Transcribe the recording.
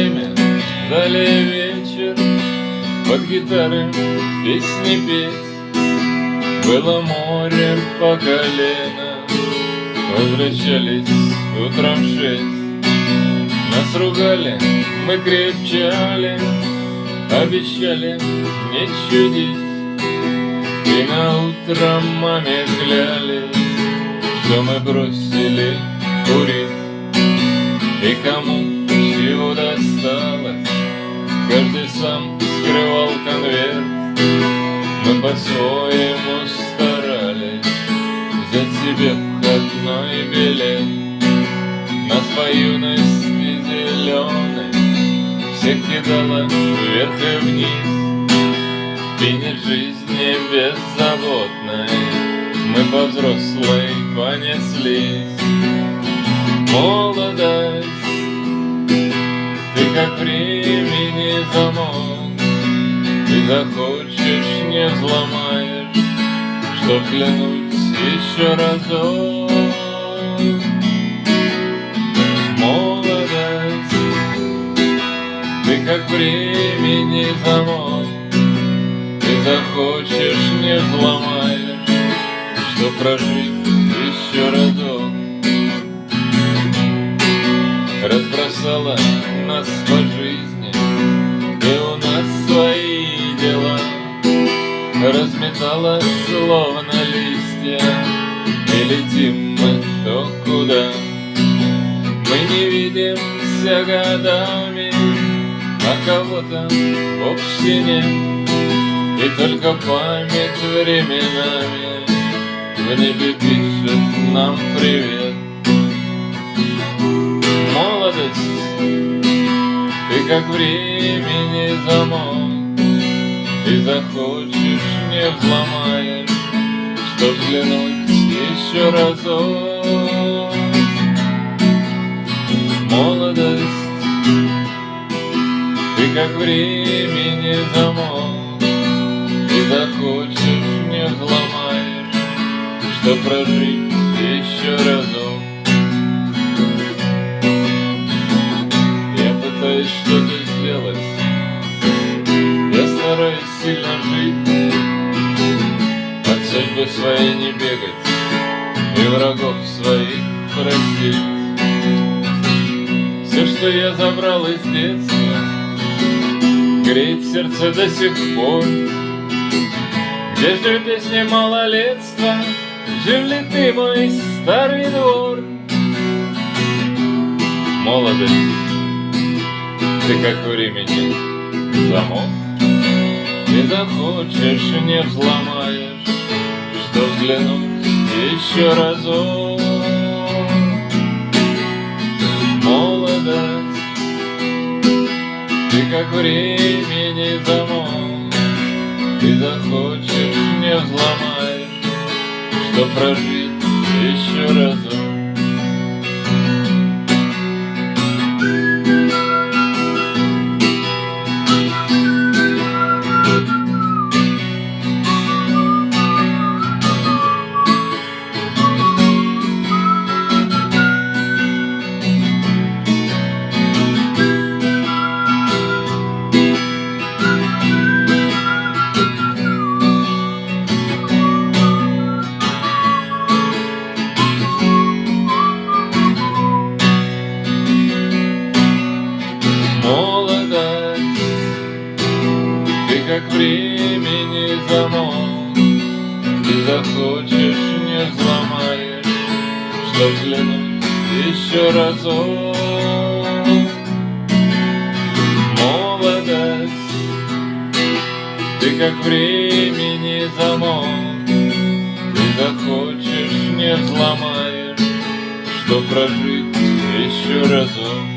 время, далее вечер, под гитары песни петь. Было море по колено, возвращались утром в 6. Нас ругали, мы крепчали, обещали не чудить. И наутро маме клялись, что мы бросили курить. И кому чего досталось, каждый сам скрывал конверт. Мы по-своему старались взять себе входной билет. Нас по юности зеленой всех кидало вверх и вниз. Финиш жизни беззаботной мы по взрослой понеслись. Молодость, ты как времени замок, ты захочешь, не взломаешь, чтоб взглянуть еще разок. Молодость, ты как времени замок, ты захочешь, не взломаешь, чтоб прожить еще разок. Разбросала нас по жизни, и у нас свои дела. Разметала словно листья, и летим мы кто куда. Мы не видимся годами, а кого-то вовсе нет. И только память временами в небе пишет нам привет. Молодость, ты как времени замок, ты захочешь, не взломаешь, чтоб взглянуть еще разок. Молодость, ты как времени замок, ты захочешь, не взломаешь, чтоб прожить еще разок. Что-то сделать, я стараюсь сильно жить, от судьбы своей не бегать и врагов своих простить. Все, что я забрал из детства, греет сердце до сих пор. Где же песни малолетства, жив ли ты, мой старый двор? Молодость, ты как времени замок, ты захочешь, не взломаешь, что взглянуть еще разок. Молодость, ты как времени замок, ты захочешь, не взломаешь, что прожить еще разок. Молодость, ты как времени замок, ты захочешь, не взломаешь, чтоб взглянуть еще разок. Молодость, ты как времени замок, ты захочешь, не взломаешь, чтоб прожить еще разок.